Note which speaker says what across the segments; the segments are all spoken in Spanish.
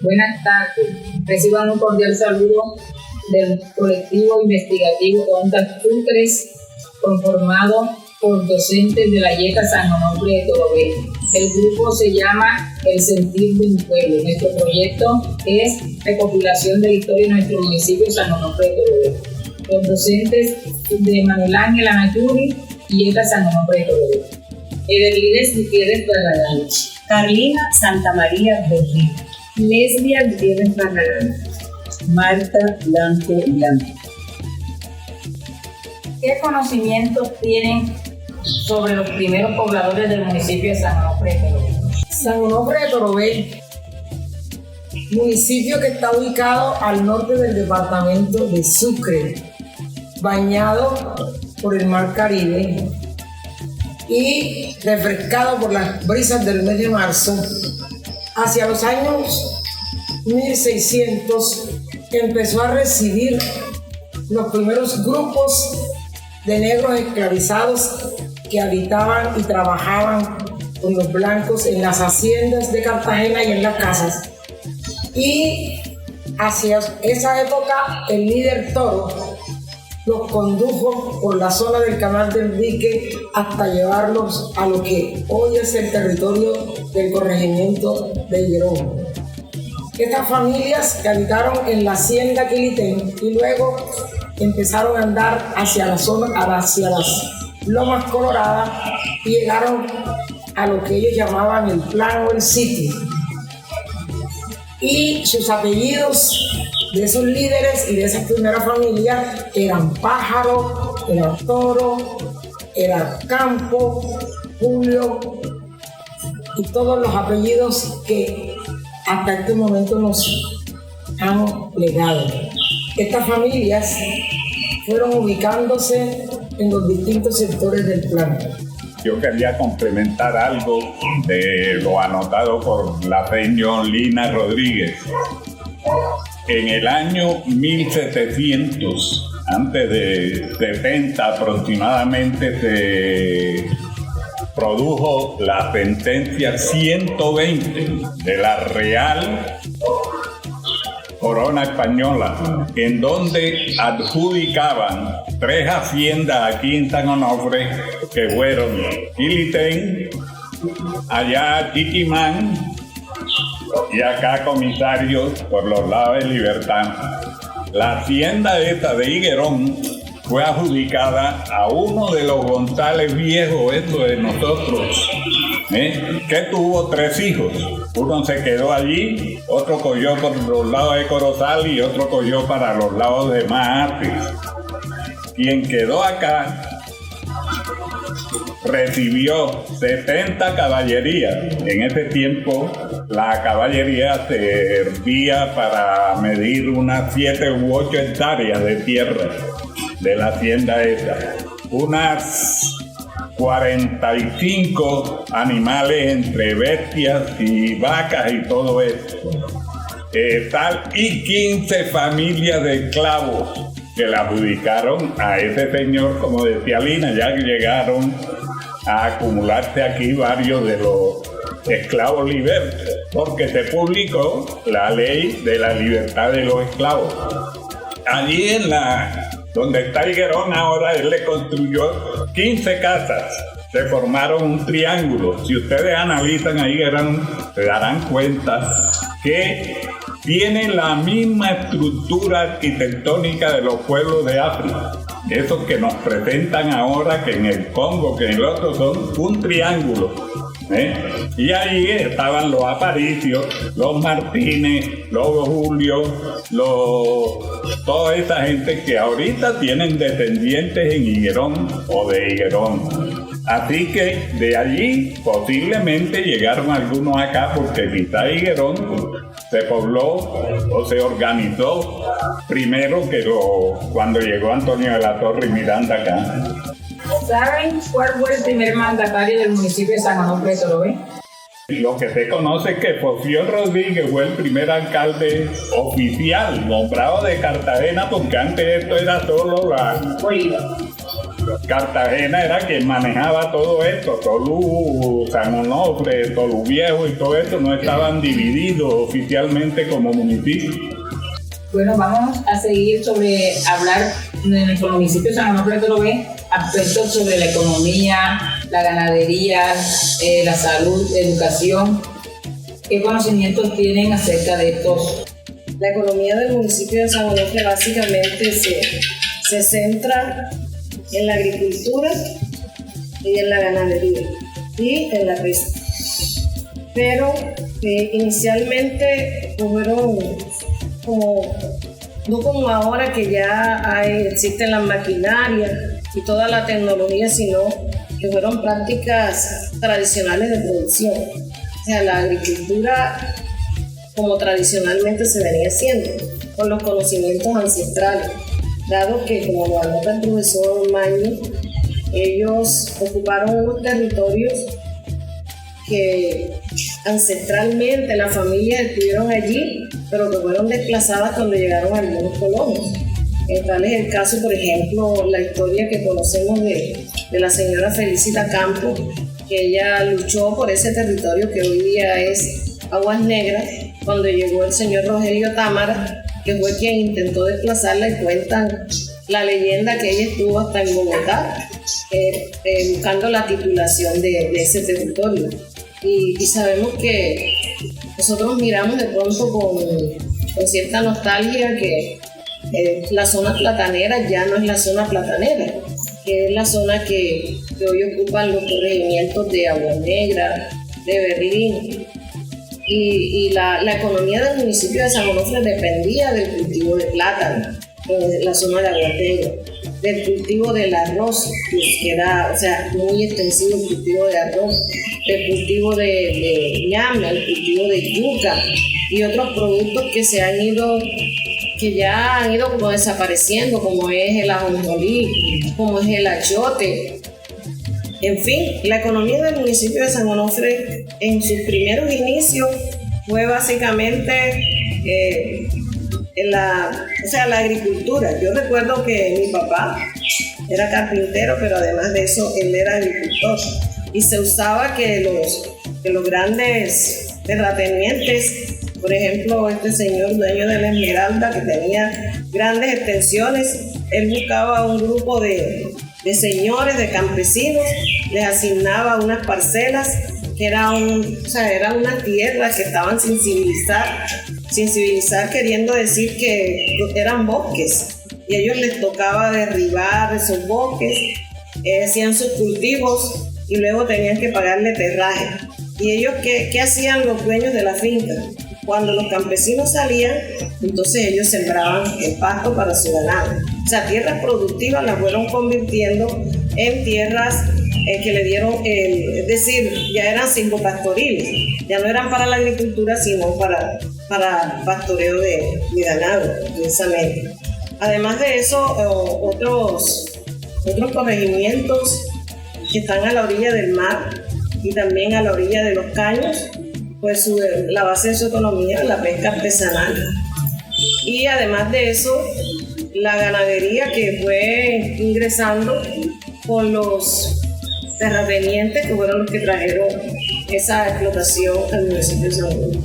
Speaker 1: Buenas tardes. Reciban un cordial saludo del colectivo investigativo Ondas Sucres, conformado por docentes de la YECA San Onofre de Torobé. El grupo se llama El Sentir de un Pueblo. Nuestro proyecto es recopilación de la historia de nuestro municipio San Onofre de Torobé. Los docentes de Manuel Ángel Anayuri y YECA San Onofre de Torobé. Edelines Gutiérrez Barragán,
Speaker 2: Carlina Santa María Berrío,
Speaker 1: Lesbia Gutiérrez Barragán,
Speaker 2: Marta Blanco Blanco.
Speaker 1: ¿Qué conocimientos tienen sobre los primeros pobladores del municipio de San Onofre de Torobé?
Speaker 3: San Onofre de Torobé, municipio que está ubicado al norte del departamento de Sucre, bañado por el mar Caribe y refrescado por las brisas del mes de marzo. Hacia los años 1600 empezó a recibir los primeros grupos de negros esclavizados que habitaban y trabajaban con los blancos en las haciendas de Cartagena y en las casas. Y hacia esa época el líder Toro los condujo por la zona del Canal de Enrique hasta llevarlos a lo que hoy es el territorio del corregimiento de Higuerón. Estas familias que habitaron en la hacienda Quilitén y luego empezaron a andar hacia la zona, hacia las Lomas Coloradas y llegaron a lo que ellos llamaban el Plan o el Sitio. Y sus apellidos de esos líderes y de esas primeras familias eran Pájaro, era Toro, era Campo, Julio y todos los apellidos que hasta este momento nos han legado. Estas familias fueron ubicándose en los distintos sectores del plan.
Speaker 4: Yo quería complementar algo de lo anotado por la señora Lina Rodríguez. En el año 1700, antes de 70 aproximadamente, se produjo la sentencia 120 de la Real Corona Española, en donde adjudicaban 3 haciendas aquí en San Onofre, que fueron Quilitén, allá Chiquimán y acá Comisarios por los lados de Libertad. La hacienda esta de Higuerón fue adjudicada a uno de los González viejos, esto de nosotros, que tuvo 3 hijos. Uno se quedó allí, otro cogió por los lados de Corozal y otro cogió para los lados de Mahates. Quien quedó acá recibió 70 caballerías. En ese tiempo la caballería servía para medir unas 7 u 8 hectáreas de tierra de la hacienda esa. Unas 45 animales entre bestias y vacas y todo eso. Y 15 familias de esclavos que le adjudicaron a ese señor, como decía Lina, ya que llegaron a acumularse aquí varios de los esclavos libertos, porque se publicó la ley de la libertad de los esclavos. Allí donde está Higuerón ahora, él le construyó 15 casas. Se formaron un triángulo. Si ustedes analizan a Higuerón, se darán cuenta que tiene la misma estructura arquitectónica de los pueblos de África. Esos que nos presentan ahora, que en el Congo, que en el otro, son un triángulo. Y ahí estaban los Aparicios, los Martínez, los Julio, toda esa gente que ahorita tienen descendientes en Higuerón o de Higuerón. Así que de allí posiblemente llegaron algunos acá, porque quizá Higuerón se pobló o se organizó primero que cuando llegó Antonio de la Torre y Miranda acá.
Speaker 1: ¿Saben cuál fue el primer mandatario del municipio de San Onofre de Torobé?
Speaker 4: Lo que se conoce es que Porfirio Rodríguez fue el primer alcalde oficial nombrado de Cartagena, porque antes esto era solo Cartagena era quien manejaba todo esto. Tolú, San Onofre, Tolú Viejo y todo esto no estaban divididos oficialmente como municipios.
Speaker 1: Bueno, vamos a seguir sobre hablar de nuestro municipio de San Onofre de Tolobé, aspectos sobre la economía, la ganadería, la salud, la educación. ¿Qué conocimientos tienen acerca de estos?
Speaker 5: La economía del municipio de San Onofre básicamente se centra en la agricultura y en la ganadería y en la pesca. Pero inicialmente fueron no como ahora que ya existen las maquinarias y toda la tecnología, sino que fueron prácticas tradicionales de producción. O sea, la agricultura como tradicionalmente se venía haciendo, con los conocimientos ancestrales, dado que, como lo anota el profesor Maño, ellos ocuparon unos territorios que ancestralmente las familias estuvieron allí, pero que fueron desplazadas cuando llegaron algunos colonos. Tal es el caso, por ejemplo, la historia que conocemos de la señora Felicita Campos, que ella luchó por ese territorio que hoy día es Aguas Negras, cuando llegó el señor Rogelio Támara, que fue quien intentó desplazarla, y cuentan la leyenda que ella estuvo hasta en Bogotá buscando la titulación de ese territorio. Y sabemos que nosotros miramos de pronto con cierta nostalgia que la zona platanera ya no es la zona platanera, que es la zona que hoy ocupan los corregimientos de Agua Negra, de Berlín. Y la economía del municipio de San Onofre dependía del cultivo de plátano en la zona de Agua Negra, del cultivo del arroz, que era, o sea, muy extensivo el cultivo de arroz, del cultivo de ñame, el cultivo de yuca y otros productos que ya han ido como desapareciendo, como es el ajonjolí, como es el achote. En fin, la economía del municipio de San Onofre en sus primeros inicios fue básicamente la agricultura. Yo recuerdo que mi papá era carpintero, pero además de eso él era agricultor, y se usaba que los grandes terratenientes, por ejemplo este señor dueño de la Esmeralda, que tenía grandes extensiones, él buscaba un grupo de señores, de campesinos, les asignaba unas parcelas que eran unas tierras que estaban sin civilizar queriendo decir que eran bosques, y a ellos les tocaba derribar esos bosques, hacían sus cultivos y luego tenían que pagarle terraje. Y ellos, ¿qué hacían los dueños de la finca? Cuando los campesinos salían, entonces ellos sembraban el pasto para su ganado. O sea, tierras productivas las fueron convirtiendo en tierras que le dieron, es decir, ya eran silvopastoriles, ya no eran para la agricultura, sino para pastoreo de ganado, precisamente. Además de eso, otros corregimientos que están a la orilla del mar y también a la orilla de los caños, pues la base de su economía es la pesca artesanal. Y además de eso, la ganadería que fue ingresando con los terratenientes, que fueron los que trajeron esa explotación al municipio de San Onofre.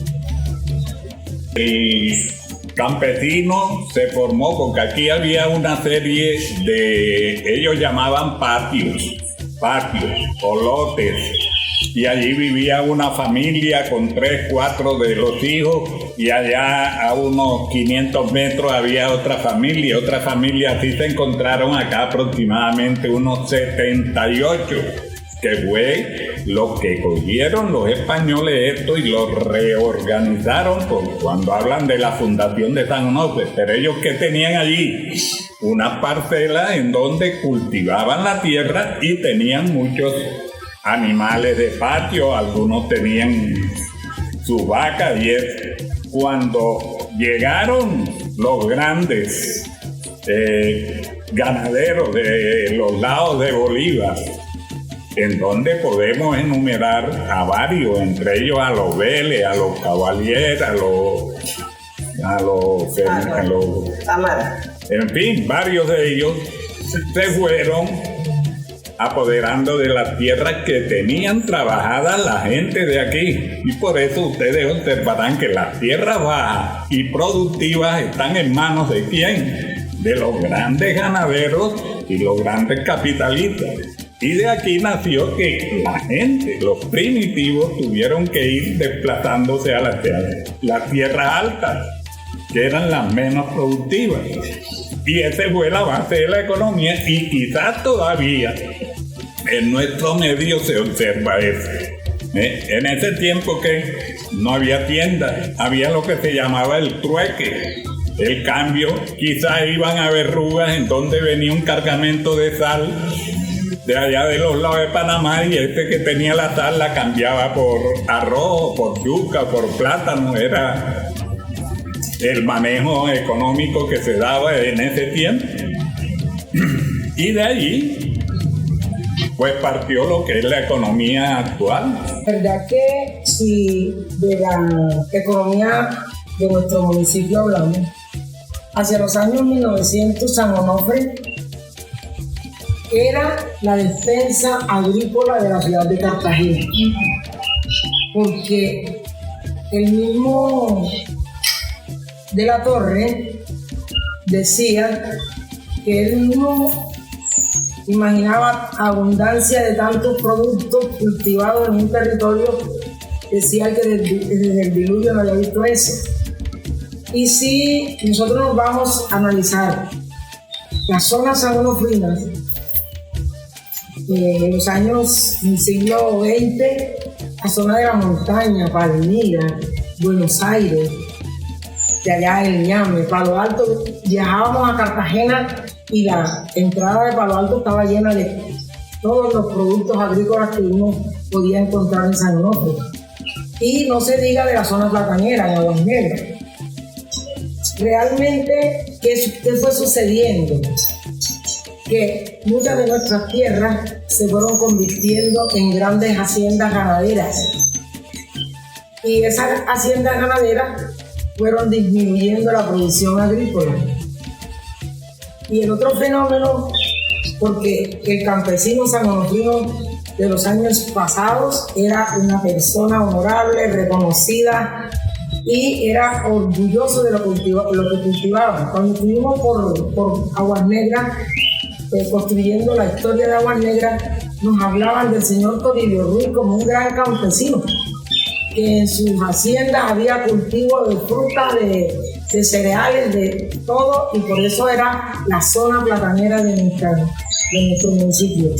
Speaker 4: El campesino se formó porque aquí había una serie de, ellos llamaban patios o lotes, y allí vivía una familia con 3, 4 de los hijos, y allá a unos 500 metros había otra familia, así se encontraron acá aproximadamente unos 78, que fue lo que cogieron los españoles esto y lo reorganizaron cuando hablan de la fundación de San Onofre. Pero ellos, que tenían allí unas parcelas en donde cultivaban la tierra y tenían muchos animales de patio, algunos tenían sus vacas, y cuando llegaron los grandes ganaderos de los lados de Bolívar, en donde podemos enumerar a varios, entre ellos a los Vélez, a los Cavalier, a los
Speaker 5: Támara.
Speaker 4: en fin, varios de ellos se fueron apoderando de las tierras que tenían trabajadas la gente de aquí. Y por eso ustedes observarán que las tierras bajas y productivas están en manos de ¿quién? De los grandes ganaderos y los grandes capitalistas. Y de aquí nació que la gente, los primitivos, tuvieron que ir desplazándose a las tierras altas, que eran las menos productivas. Y esa fue la base de la economía, y quizás todavía en nuestro medio se observa eso. En ese tiempo que no había tiendas, había lo que se llamaba el trueque, el cambio. Quizás iban a verrugas en donde venía un cargamento de sal de allá de los lados de Panamá, y este que tenía la sal la cambiaba por arroz, por yuca, por plátano. Era el manejo económico que se daba en ese tiempo. Y de allí pues partió lo que es la economía actual.
Speaker 3: ¿Verdad que si de la economía de nuestro municipio hablamos, hacia los años 1900 San Onofre era la defensa agrícola de la ciudad de Cartagena? Porque el mismo de la Torre decía que él mismo imaginaba abundancia de tantos productos cultivados en un territorio. Decía que desde el diluvio no había visto eso. Y si nosotros nos vamos a analizar las zonas sanonofrinas en los años del siglo XX, la zona de la montaña, Palmira, Buenos Aires, de allá el Ñame, Palo Alto, viajábamos a Cartagena y la entrada de Palo Alto estaba llena de todos los productos agrícolas que uno podía encontrar en San Onofre. Y no se diga de la zona platanera, en Aguas Negras. Realmente, ¿qué fue sucediendo? Que muchas de nuestras tierras se fueron convirtiendo en grandes haciendas ganaderas. Y esas haciendas ganaderas fueron disminuyendo la producción agrícola. Y el otro fenómeno, porque el campesino sanonofrino de los años pasados era una persona honorable, reconocida, y era orgulloso de lo que cultivaba. Cuando estuvimos por Aguas Negras, construyendo la historia de Aguas Negras, nos hablaban del señor Toribio Ruiz como un gran campesino, que en sus haciendas había cultivo de frutas, de cereales, de todo, y por eso era la zona platanera de nuestro municipio.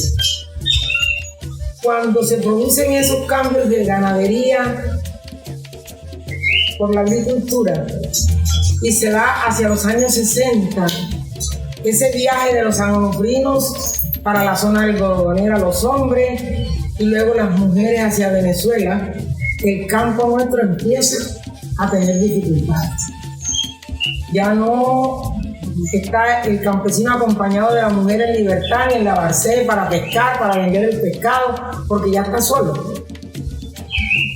Speaker 3: Cuando se producen esos cambios de ganadería por la agricultura y se da hacia los años 60, ese viaje de los sanonofrinos para la zona algodonera, los hombres, y luego las mujeres hacia Venezuela, el campo nuestro empieza a tener dificultades. Ya no está el campesino acompañado de la mujer en libertad ni en la barcé para pescar, para vender el pescado, porque ya está solo.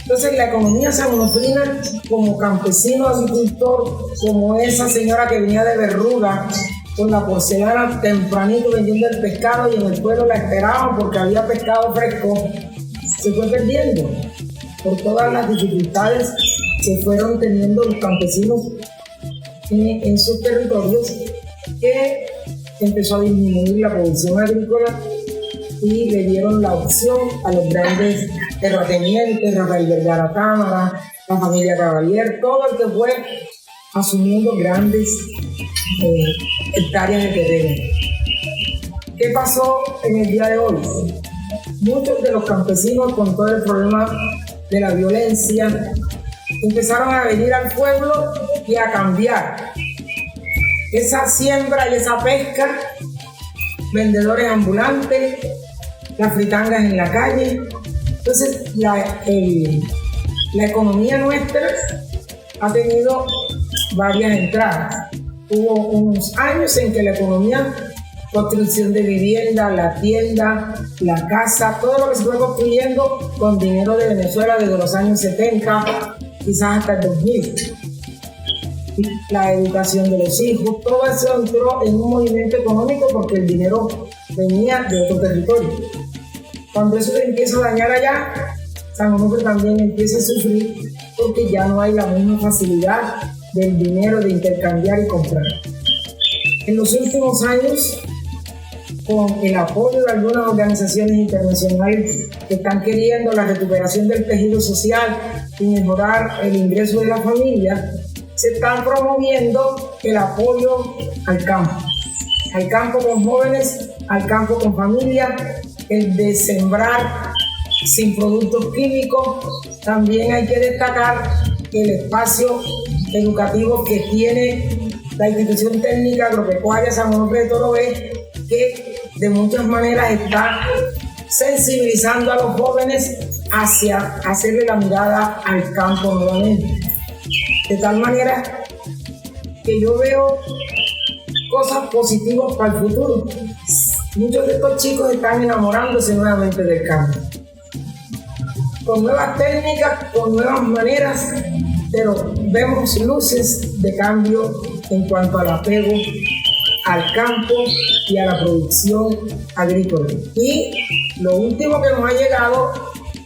Speaker 3: Entonces la economía sanonofrina, como campesino agricultor, como esa señora que venía de Verruga con la porcelana tempranito vendiendo el pescado, y en el pueblo la esperaban porque había pescado fresco, se fue perdiendo por todas las dificultades que fueron teniendo los campesinos en sus territorios, que empezó a disminuir la producción agrícola y le dieron la opción a los grandes terratenientes, Rafael Vergara Cámara, la familia Caballero, todo el que fue asumiendo grandes hectáreas de terreno. ¿Qué pasó en el día de hoy? Muchos de los campesinos, con todo el problema de la violencia, empezaron a venir al pueblo y a cambiar esa siembra y esa pesca, vendedores ambulantes, las fritangas en la calle. Entonces la economía nuestra ha tenido varias entradas. Hubo unos años en que la economía, construcción de vivienda, la tienda, la casa, todo lo que se fue construyendo con dinero de Venezuela desde los años 70, quizás hasta el 2000. La educación de los hijos, todo eso entró en un movimiento económico porque el dinero venía de otro territorio. Cuando eso se empieza a dañar allá, San Onofre también empieza a sufrir porque ya no hay la misma facilidad del dinero de intercambiar y comprar. En los últimos años, con el apoyo de algunas organizaciones internacionales que están queriendo la recuperación del tejido social y mejorar el ingreso de la familia, se están promoviendo el apoyo al campo con jóvenes, al campo con familia, el de sembrar sin productos químicos. También hay que destacar el espacio educativo que tiene la institución técnica agropecuaria San Onofre de Torové, que de muchas maneras está sensibilizando a los jóvenes hacia hacerle la mirada al campo nuevamente. De tal manera que yo veo cosas positivas para el futuro. Muchos de estos chicos están enamorándose nuevamente del campo, con nuevas técnicas, con nuevas maneras, pero vemos luces de cambio en cuanto al apego al campo y a la producción agrícola. Y lo último que nos ha llegado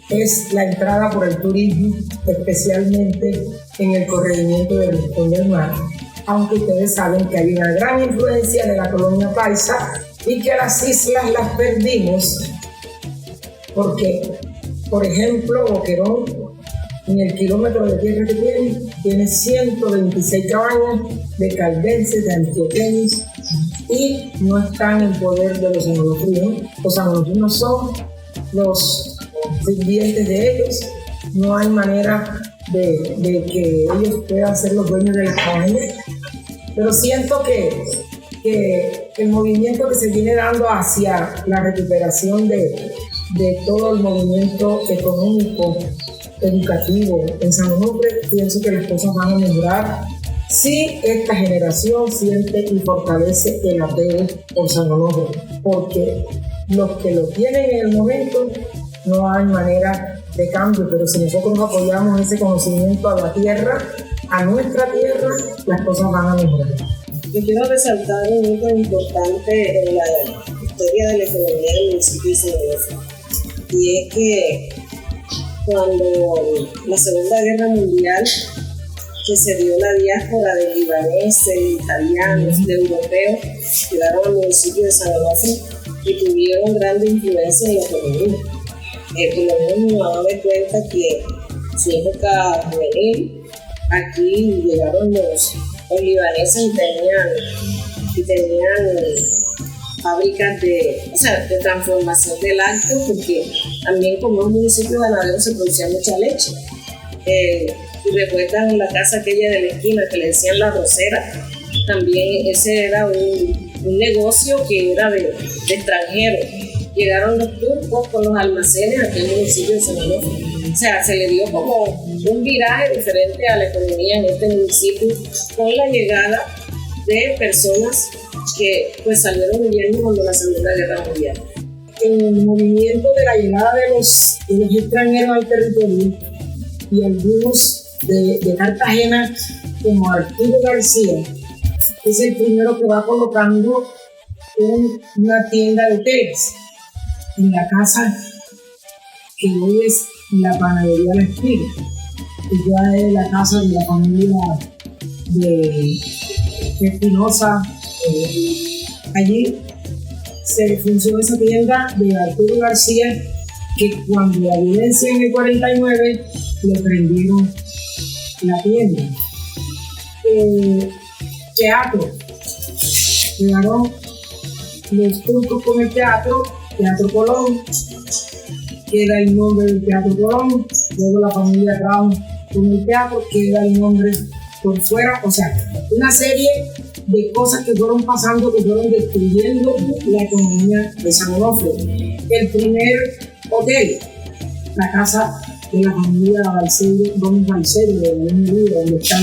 Speaker 3: es la entrada por el turismo, especialmente en el corregimiento del Rincón del Mar, aunque ustedes saben que hay una gran influencia de la colonia paisa y que las islas las perdimos porque, por ejemplo, Boquerón, en el kilómetro de tierra que tiene 126 cabañas de caldenses, de antioqueños, y no están en poder de los sanonofrinos. Los sanonofrinos son los sirvientes de ellos. No hay manera de que ellos puedan ser los dueños de las cabañas. Pero siento que el movimiento que se viene dando hacia la recuperación de todo el movimiento económico, educativo en San Onofre, pienso que las cosas van a mejorar si esta generación siente y fortalece el apego por San Onofre, porque los que lo tienen en el momento no hay manera de cambio, pero si nosotros apoyamos ese conocimiento a la tierra, a nuestra tierra, las cosas van a mejorar.
Speaker 5: Yo quiero resaltar un hito importante en la historia de la economía del municipio de San Onofre, y es que cuando la Segunda Guerra Mundial, que se dio la diáspora de libaneses, de italianos, de europeos, llegaron al municipio de San Onofre y tuvieron grande influencia en la economía. Por lo menos mi mamá me cuenta que en su época juvenil, aquí llegaron los libaneses y tenían fábricas de transformación del lácteo, porque también como un municipio ganadero se producía mucha leche. Y recuerdan la casa aquella de la esquina que le decían La Rosera, también ese era un negocio que era de extranjeros. Llegaron los turcos con los almacenes aquí en el municipio de San Onofre. O sea, se le dio como un viraje diferente a la economía en este municipio con la llegada de personas que pues salieron huyendo cuando la Segunda Guerra Mundial.
Speaker 3: El movimiento de la llegada de los extranjeros al territorio y algunos de Cartagena, como Arturo García, es el primero que va colocando una tienda de telas en la casa que hoy es la panadería La Espiga, que ya es la casa de la familia de Espinosa. Allí se funcionó esa tienda de Arturo García, que cuando la violencia en el 49 le prendieron la tienda. Teatro, llegaron los turcos con el Teatro Colón, queda el nombre del Teatro Colón, luego la familia Brown con el teatro, queda el nombre por fuera. O sea, una serie de cosas que fueron pasando, que fueron destruyendo la economía de San Onofre. El primer hotel, la casa de la familia Gómez Balcello, donde está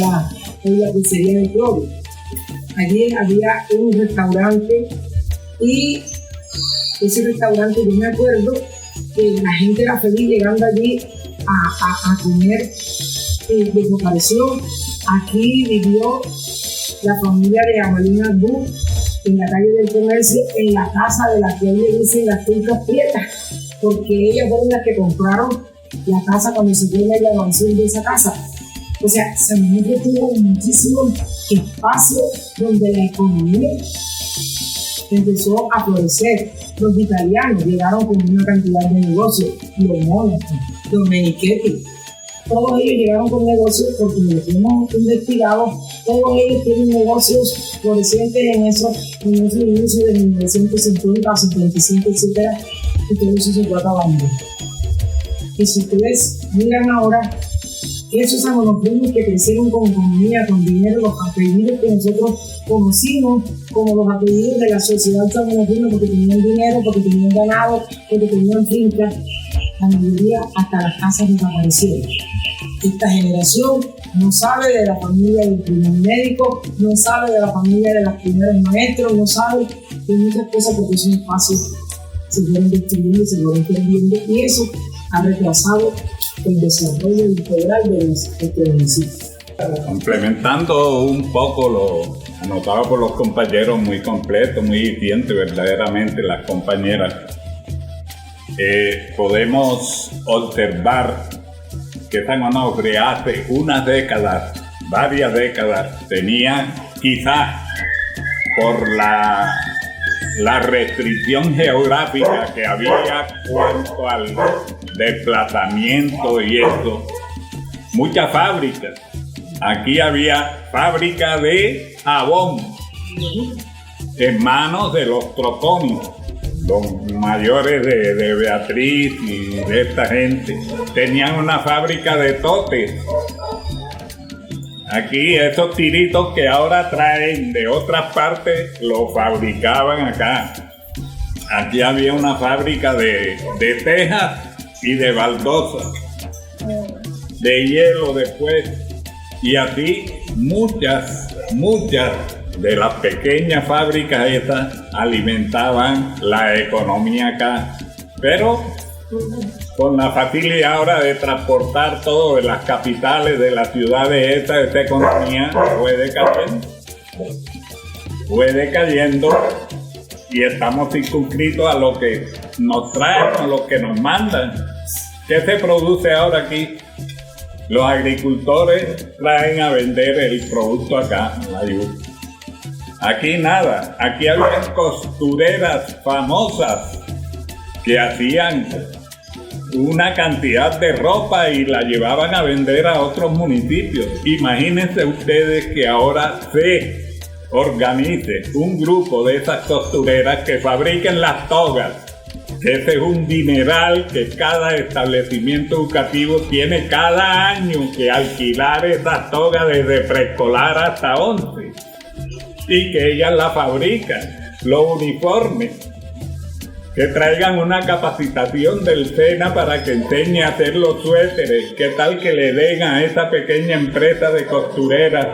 Speaker 3: la pizzería de Cloro. Allí había un restaurante, y ese restaurante, yo me acuerdo que la gente era feliz llegando allí a comer. Desapareció. Aquí vivió la familia de Amalina Buch, en la calle del Comercio, en la casa de la que hoy le dicen las Fincas Prietas, porque ellas fueron las que compraron la casa cuando se dio la graduación de esa casa. O sea, San Onofre tuvo muchísimo espacio donde la economía empezó a florecer. Los italianos llegaron con una cantidad de negocios, los Mónaco, los Menichetti, todos ellos llegaron con negocios porque los hemos investigado, todos ellos tienen negocios florecientes en esos inicios de 1950, 55, etc. Y todo eso se fue acabando. Y si ustedes miran ahora, esos sanonofreños que crecieron con economía, con dinero, los apellidos que nosotros conocimos como los apellidos de la sociedad sanonofreña, porque tenían dinero, porque tenían ganado, porque tenían fincas, la mayoría hasta las casas desaparecieron. Esta generación no sabe de la familia del primer médico, no sabe de la familia de los primeros maestros, no sabe de muchas cosas porque esos espacios se fueron destruyendo y se fueron perdiendo, y eso ha retrasado el desarrollo integral de nuestro municipio.
Speaker 4: Complementando un poco lo anotado por los compañeros, muy completo, muy eficiente verdaderamente las compañeras, podemos observar que San Onofre hace unas décadas, varias décadas, tenía quizás por la restricción geográfica que había cuanto al desplazamiento y eso, muchas fábricas. Aquí había fábrica de jabón en manos de los Troconi, los mayores de Beatriz y de esta gente. Tenían una fábrica de totes. Aquí esos tiritos que ahora traen de otras partes los fabricaban acá. Aquí había una fábrica de tejas y de baldosas, de hielo después, y así muchas de las pequeñas fábricas estas alimentaban la economía acá, pero con la facilidad ahora de transportar todo de las capitales de las ciudades estas, esta economía fue decayendo y estamos circunscritos a lo que nos traen, a lo que nos mandan. ¿Qué se produce ahora aquí? Los agricultores traen a vender el producto acá, la yuca. Aquí nada, aquí había costureras famosas que hacían una cantidad de ropa y la llevaban a vender a otros municipios. Imagínense ustedes que ahora se organice un grupo de esas costureras que fabriquen las togas. Ese es un dineral que cada establecimiento educativo tiene cada año que alquilar esas togas desde preescolar hasta 11. Y que ellas la fabrican, los uniformes, que traigan una capacitación del SENA para que enseñe a hacer los suéteres. ¿Qué tal que le den a esa pequeña empresa de costureras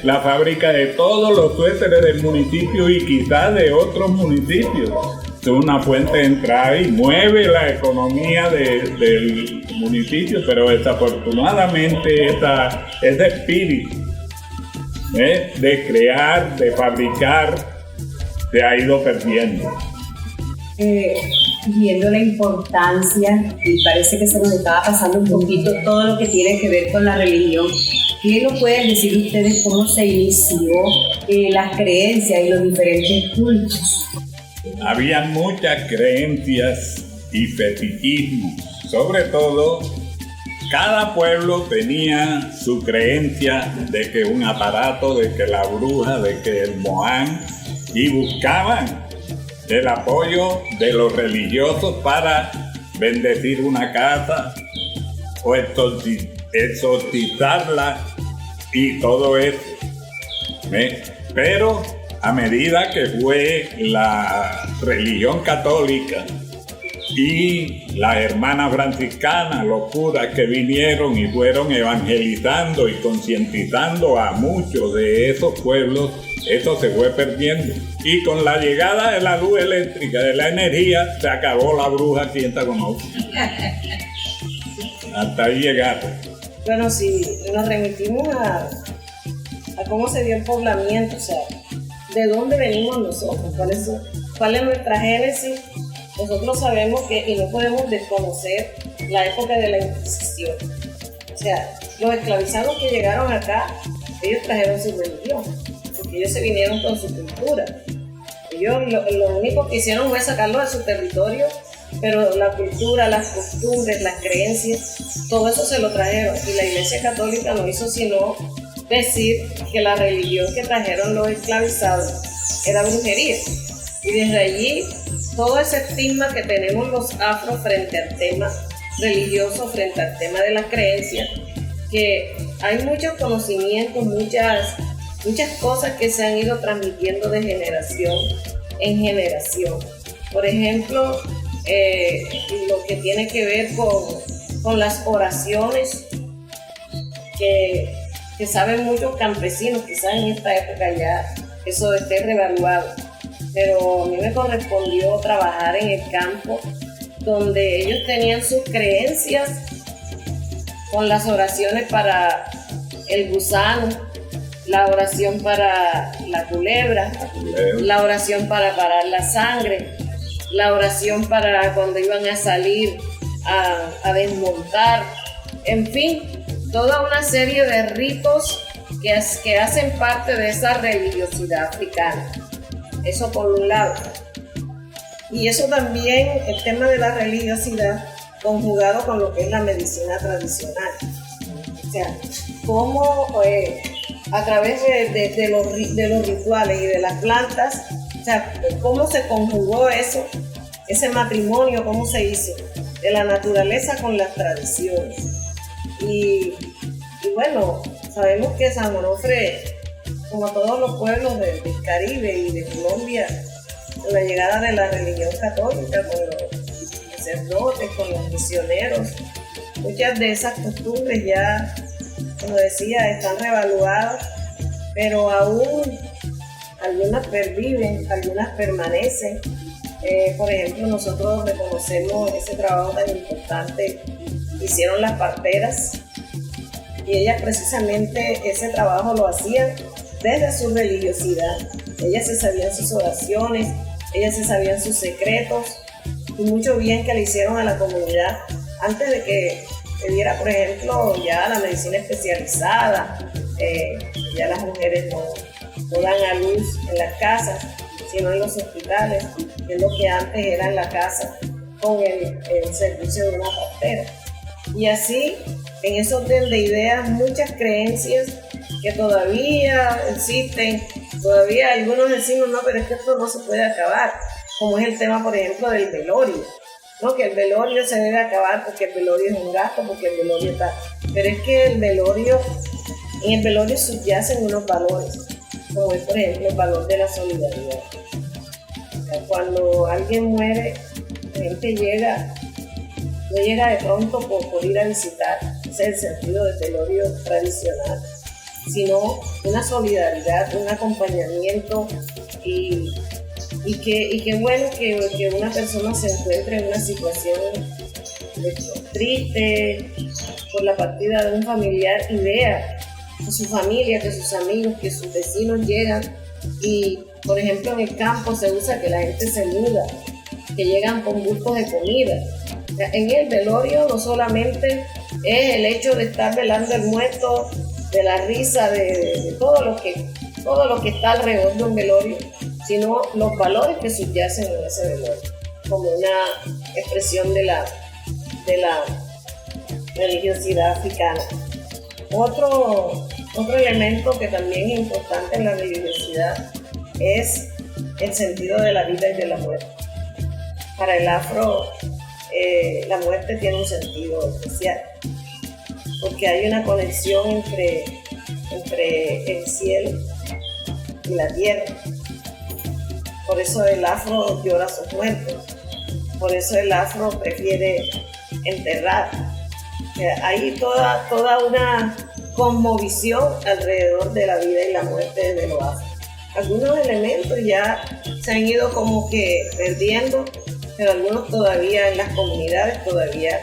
Speaker 4: la fábrica de todos los suéteres del municipio y quizás de otros municipios? Es una fuente de entrada y mueve la economía del municipio, pero desafortunadamente ese espíritu de crear, de fabricar, se ha ido perdiendo.
Speaker 2: Viendo la importancia, y parece que se nos estaba pasando un poquito todo lo que tiene que ver con la religión, ¿qué nos pueden decir ustedes cómo se inició las creencias y los diferentes cultos?
Speaker 4: Había muchas creencias y fetichismos, sobre todo cada pueblo tenía su creencia de que un aparato, de que la bruja, de que el moán, y buscaban el apoyo de los religiosos para bendecir una casa o exorcizarla y todo eso. Pero a medida que fue la religión católica y las hermanas franciscanas, los curas que vinieron y fueron evangelizando y concientizando a muchos de esos pueblos, eso se fue perdiendo. Y con la llegada de la luz eléctrica, de la energía, se acabó la bruja aquí en San Onofre. Hasta ahí llegaron.
Speaker 5: Bueno, si nos remitimos a cómo se dio el poblamiento, o sea, de dónde venimos nosotros, cuál es nuestra génesis. Nosotros sabemos que, y no podemos desconocer la época de la Inquisición. O sea, los esclavizados que llegaron acá, ellos trajeron su religión, porque ellos se vinieron con su cultura. Ellos lo único que hicieron fue sacarlo de su territorio, pero la cultura, las costumbres, las creencias, todo eso se lo trajeron. Y la Iglesia Católica no hizo sino decir que la religión que trajeron los esclavizados era brujería. Y desde allí, todo ese estigma que tenemos los afros frente al tema religioso, frente al tema de las creencias, que hay muchos conocimientos, muchas cosas que se han ido transmitiendo de generación en generación. Por ejemplo, lo que tiene que ver con las oraciones que saben muchos campesinos, quizás en esta época ya eso esté revaluado, pero a mí me correspondió trabajar en el campo donde ellos tenían sus creencias con las oraciones para el gusano, la oración para la culebra, la oración para parar la sangre, la oración para cuando iban a salir a desmontar, en fin, toda una serie de ritos que hacen parte de esa religiosidad africana. Eso por un lado. Y eso también, el tema de la religiosidad conjugado con lo que es la medicina tradicional. O sea, cómo a través de los rituales y de las plantas, o sea, cómo se conjugó eso, ese matrimonio, cómo se hizo, de la naturaleza con las tradiciones. Y bueno, sabemos que San Onofre, como todos los pueblos del Caribe y de Colombia, con la llegada de la religión católica, con los sacerdotes, con los misioneros, muchas de esas costumbres ya, como decía, están revaluadas, pero aún algunas perviven, algunas permanecen. Por ejemplo, nosotros reconocemos ese trabajo tan importante que hicieron las parteras, y ellas precisamente ese trabajo lo hacían desde su religiosidad. Ellas se sabían sus oraciones, ellas se sabían sus secretos, y mucho bien que le hicieron a la comunidad antes de que se diera, por ejemplo, ya la medicina especializada. Ya las mujeres no dan a luz en las casas, sino en los hospitales, que es lo que antes era en la casa con el servicio de una partera. Y así, en esos orden de ideas, muchas creencias que todavía existen, todavía algunos decimos, no, pero es que esto no se puede acabar, como es el tema, por ejemplo, del velorio, ¿no? Que el velorio se debe acabar porque el velorio es un gasto, porque el velorio está... Pero es que en el velorio subyacen unos valores, como es, por ejemplo, el valor de la solidaridad. O sea, cuando alguien muere, la gente no llega de pronto por ir a visitar, ese es el sentido del velorio tradicional, sino una solidaridad, un acompañamiento, y qué bueno que una persona se encuentre en una situación triste por la partida de un familiar y vea que su familia, que sus amigos, que sus vecinos llegan, y por ejemplo en el campo se usa que la gente se muda, que llegan con bultos de comida. O sea, en el velorio no solamente es el hecho de estar velando el muerto, de la risa, de todo lo que está alrededor de un velorio, sino los valores que subyacen en ese velorio, como una expresión de la religiosidad africana. Otro elemento que también es importante en la religiosidad es el sentido de la vida y de la muerte. Para el afro, la muerte tiene un sentido especial, porque hay una conexión entre el cielo y la tierra. Por eso el afro llora a sus muertos, por eso el afro prefiere enterrar. O sea, hay toda una cosmovisión alrededor de la vida y la muerte de los afros. Algunos elementos ya se han ido como que perdiendo, pero algunos todavía en las comunidades todavía.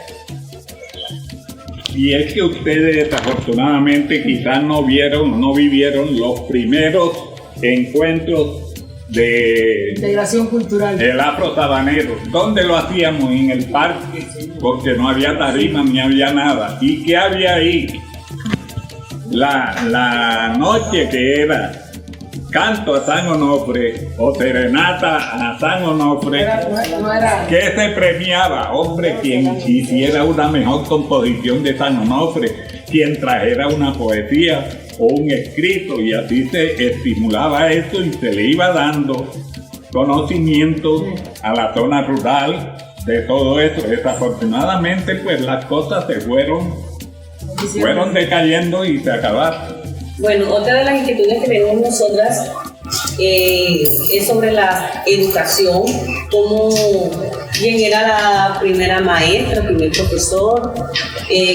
Speaker 4: Y es que ustedes desafortunadamente quizás no vivieron los primeros encuentros de
Speaker 3: integración cultural.
Speaker 4: El afro sabanero. ¿Dónde lo hacíamos? En el parque, porque no había tarima ni había nada. ¿Y qué había ahí? La noche que era canto a San Onofre o serenata a San Onofre, ¿qué se premiaba? Hombre, quien hiciera una mejor composición de San Onofre, quien trajera una poesía o un escrito, y así se estimulaba eso y se le iba dando conocimiento a la zona rural de todo eso. Desafortunadamente, pues las cosas se fueron decayendo y se acabaron.
Speaker 6: Bueno, otra de las inquietudes que tenemos nosotras es sobre la educación, quién era la primera maestra, el primer profesor,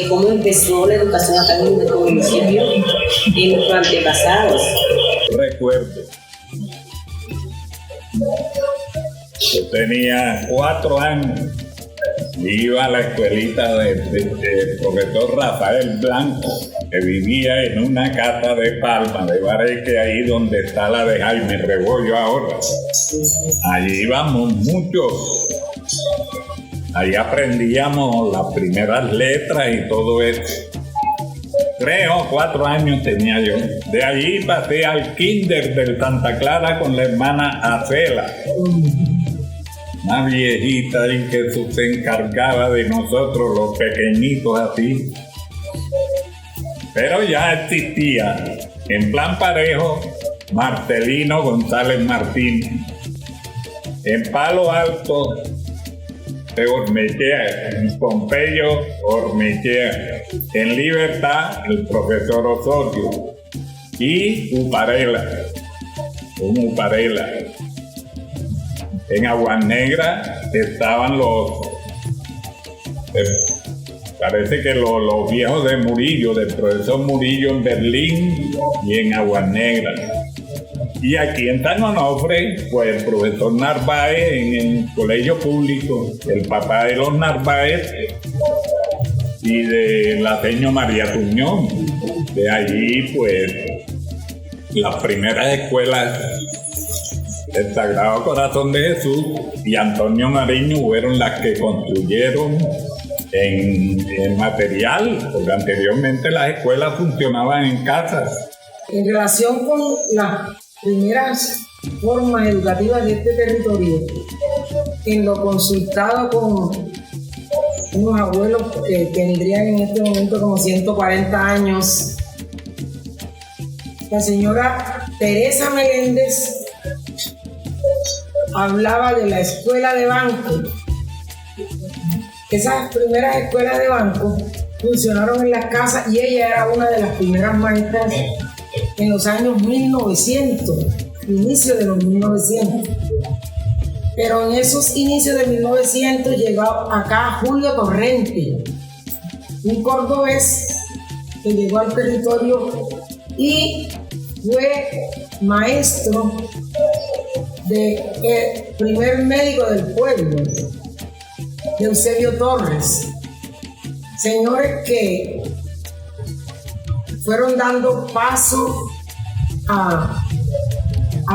Speaker 6: cómo empezó la educación acá en nuestro municipio y nuestros antepasados.
Speaker 4: Recuerdo, yo tenía 4 años, iba a la escuelita del profesor Rafael Blanco, que vivía en una casa de Palma, de Bareque, ahí donde está la de Jaime Rebollo ahora. Allí íbamos muchos. Ahí aprendíamos las primeras letras y todo eso. 3 o 4 años tenía yo. De allí pasé al kinder del Santa Clara con la hermana Acela, una viejita y que se encargaba de nosotros los pequeñitos así. Pero ya existía en Plan Parejo Marcelino González Martínez, en Palo Alto de Hormiguea, en Pompeyo Hormiguea, en Libertad el profesor Osorio y Uparela. En Aguas Negras estaban parece que los viejos de Murillo, del profesor Murillo en Berlín y en Aguas Negras. Y aquí en San Onofre, pues el profesor Narváez en el colegio público, el papá de los Narváez y de la señora María Tuñón. De allí, pues, las primeras escuelas del Sagrado Corazón de Jesús y Antonio Mariño fueron las que construyeron en material, porque anteriormente las escuelas funcionaban en casas.
Speaker 3: En relación con las primeras formas educativas de este territorio, en lo consultado con unos abuelos que tendrían en este momento como 140 años, la señora Teresa Meléndez hablaba de la escuela de banco. Esas primeras escuelas de banco funcionaron en las casas y ella era una de las primeras maestras en los años 1900, inicio de los 1900. Pero en esos inicios de 1900 llegó acá Julio Torrente, un cordobés que llegó al territorio y fue maestro del primer médico del pueblo, de Eusebio Torres. Señores que fueron dando paso a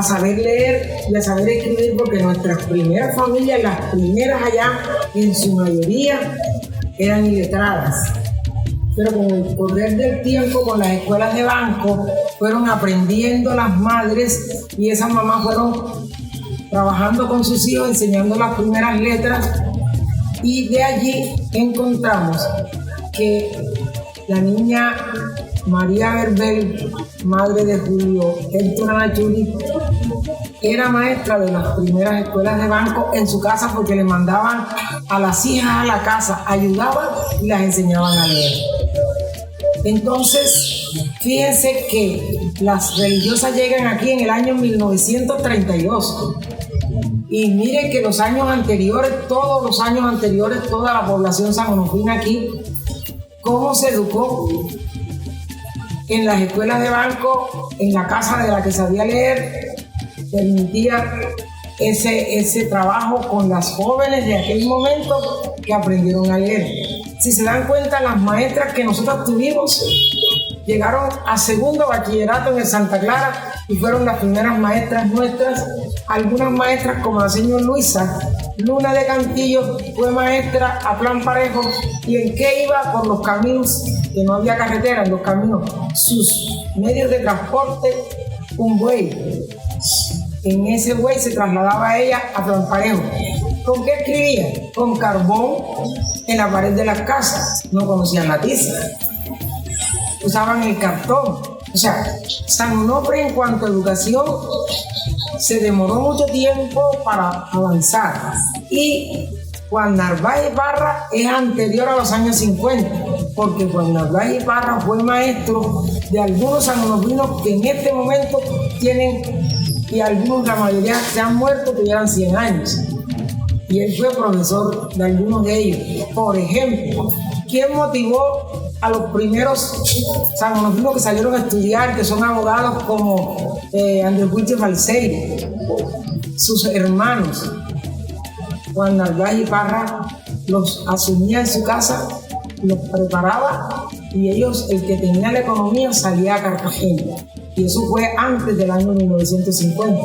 Speaker 3: saber leer y a saber escribir, porque nuestras primeras familias, las primeras allá, en su mayoría, eran iletradas. Pero con el correr del tiempo, con las escuelas de banco, fueron aprendiendo las madres y esas mamás fueron trabajando con sus hijos, enseñando las primeras letras, y de allí encontramos que la niña María Verbel, madre de Julio Héctor Anachuri, era maestra de las primeras escuelas de banco en su casa, porque le mandaban a las hijas a la casa, ayudaban y las enseñaban a leer. Entonces, fíjense que las religiosas llegan aquí en el año 1932. Y miren que los años anteriores, todos los años anteriores, toda la población sanonofrina aquí, cómo se educó en las escuelas de banco, en la casa de la que sabía leer, permitía ese trabajo con las jóvenes de aquel momento que aprendieron a leer. Si se dan cuenta, las maestras que nosotros tuvimos llegaron a segundo bachillerato en el Santa Clara y fueron las primeras maestras nuestras. Algunas maestras como la señora Luisa Luna de Cantillo fue maestra a Plan Parejo. ¿Y en qué iba? Por los caminos, que no había carretera, en los caminos, sus medios de transporte, un buey. En ese buey se trasladaba ella a Plan Parejo. ¿Con qué escribía? Con carbón en la pared de las casas. No conocían la tiza. Usaban el cartón. O sea, San Onofre en cuanto a educación se demoró mucho tiempo para avanzar. Y Juan Narváez Parra es anterior a los años 50, porque Juan Narváez Parra fue maestro de algunos sanonofrinos que en este momento tienen, y algunos, la mayoría se han muerto, tuvieran 100 años. Y él fue profesor de algunos de ellos. Por ejemplo, ¿quién motivó a los primeros sanonofrinos que salieron a estudiar, que son abogados, como Andrés Puig Falseiro? Sus hermanos. Juan Narváez Parra los asumía en su casa, los preparaba, y ellos, el que tenía la economía, salía a Cartagena. Y eso fue antes del año 1950.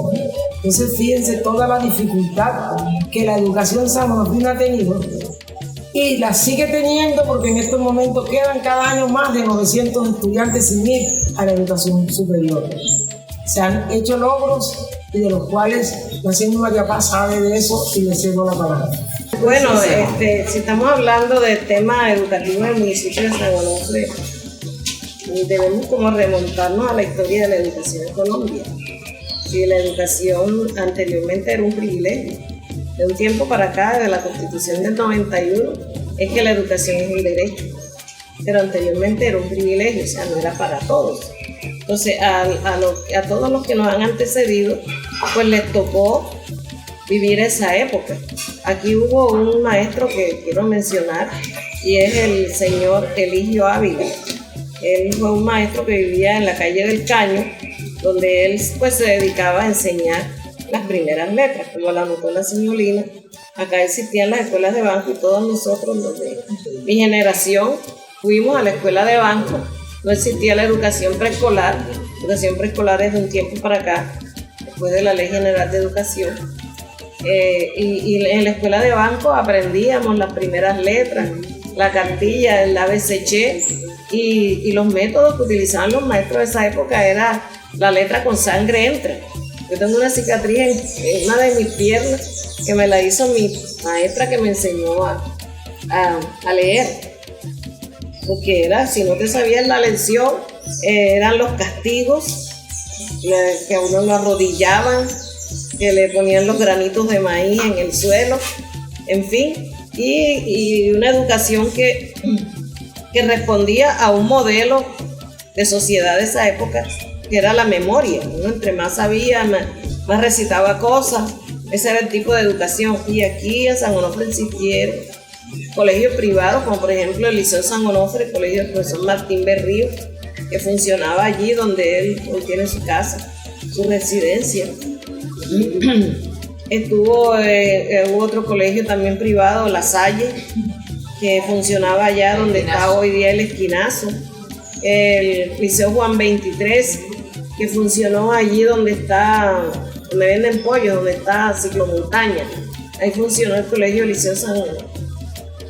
Speaker 3: Entonces, fíjense toda la dificultad que la educación sanonofrina ha tenido, y la sigue teniendo, porque en estos momentos quedan cada año más de 900 estudiantes sin ir a la educación superior. Se han hecho logros, y de los cuales la señora María Paz sabe de eso, y le cedo la palabra.
Speaker 5: Bueno, si estamos hablando del tema educativo del municipio de San Onofre, debemos como remontarnos a la historia de la educación en Colombia. Si la educación anteriormente era un privilegio, de un tiempo para acá, desde la Constitución del 91, es que la educación es un derecho, pero anteriormente era un privilegio, o sea, no era para todos. Entonces, a todos los que nos han antecedido, pues les tocó vivir esa época. Aquí hubo un maestro que quiero mencionar, y es el señor Eligio Ávila. Él fue un maestro que vivía en la calle del Caño, donde él pues se dedicaba a enseñar las primeras letras, como la anotó la señora Lina. Acá existían las escuelas de banco, y todos nosotros, los de mi generación, fuimos a la escuela de banco. No existía la educación preescolar. La educación preescolar es de un tiempo para acá, después de la Ley General de Educación. Y en la escuela de banco aprendíamos las primeras letras, la cartilla, el ABC, y los métodos que utilizaban los maestros de esa época era la letra con sangre entra. Yo tengo una cicatriz en una de mis piernas que me la hizo mi maestra, que me enseñó a leer. Porque era, si no te sabías la lección, eran los castigos, que a uno lo arrodillaban, que le ponían los granitos de maíz en el suelo, en fin, y una educación que respondía a un modelo de sociedad de esa época, que era la memoria. Uno entre más sabía, más recitaba cosas. Ese era el tipo de educación. Y aquí en San Onofre existieron colegios privados, como por ejemplo el Liceo San Onofre, el colegio del profesor Martín Berrío, que funcionaba allí donde él tiene su casa, su residencia. Hubo otro colegio también privado, La Salle, que funcionaba allá donde está hoy día el Esquinazo. El Liceo Juan 23, que funcionó allí donde venden pollo, donde está Ciclomontaña. Ahí funcionó el colegio Liceo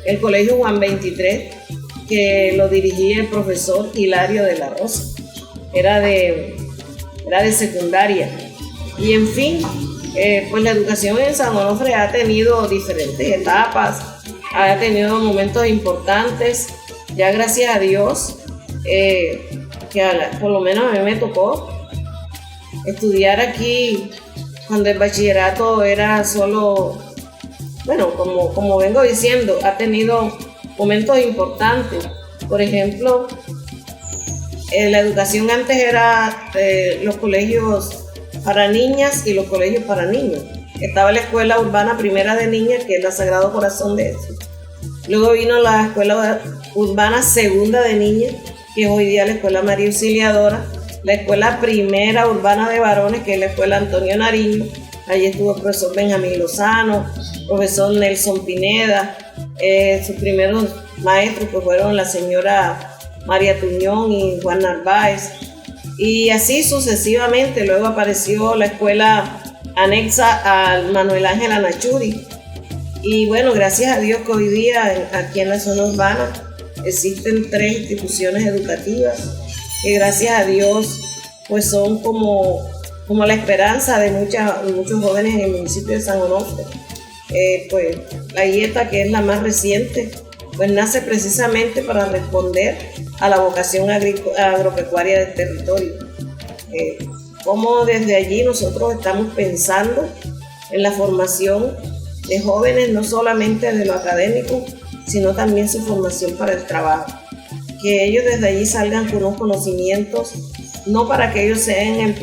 Speaker 5: el colegio Juan 23, que lo dirigía el profesor Hilario de la Rosa. Era de secundaria. Y en fin, pues la educación en San Onofre ha tenido diferentes etapas, ha tenido momentos importantes. Ya gracias a Dios, por lo menos a mí me tocó estudiar aquí cuando el bachillerato era solo, bueno, como vengo diciendo, ha tenido momentos importantes. Por ejemplo, la educación antes era los colegios para niñas y los colegios para niños. Estaba la escuela urbana primera de niñas, que es la Sagrado Corazón de Jesús. Luego vino la escuela urbana segunda de niñas, que es hoy día la escuela María Auxiliadora. La escuela primera urbana de varones, que es la escuela Antonio Nariño. Allí estuvo el profesor Benjamín Lozano, profesor Nelson Pineda. Sus primeros maestros pues fueron la señora María Tuñón y Juan Narváez. Y así sucesivamente. Luego apareció la escuela anexa al Manuel Ángel Anachuri. Y bueno, gracias a Dios que hoy día aquí en la zona urbana existen 3 instituciones educativas que gracias a Dios pues son como la esperanza de muchos jóvenes en el municipio de San Onofre. Pues la IETA, que es la más reciente, pues nace precisamente para responder a la vocación agropecuaria del territorio. Como desde allí nosotros estamos pensando en la formación de jóvenes, no solamente de lo académico, sino también su formación para el trabajo. Que ellos desde allí salgan con unos conocimientos, no para que ellos sean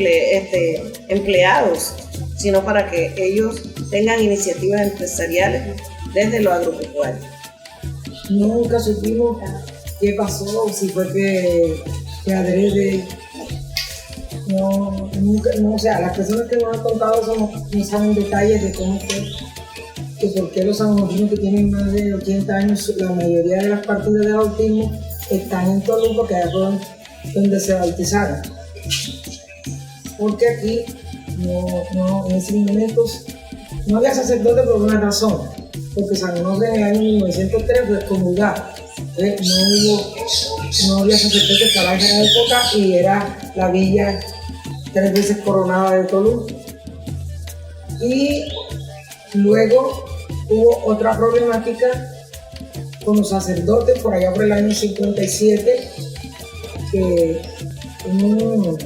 Speaker 5: empleados, sino para que ellos tengan iniciativas empresariales desde lo agropecuario.
Speaker 3: Nunca supimos qué pasó, si fue que adrede. No, o sea, las personas que nos han contado no saben detalles de cómo fue, que por qué los sanjuaninos que tienen más de 80 años, la mayoría de las partidas de autismo están en Toluca, que es donde se bautizaron. Porque aquí en esos momentos no había sacerdote por una razón, porque San Onofre en el año 1903 fue excomulgado. No había sacerdote para esa época y era la villa 3 veces coronada de Toluca. Y luego hubo otra problemática con los sacerdotes por allá por el año 57, que un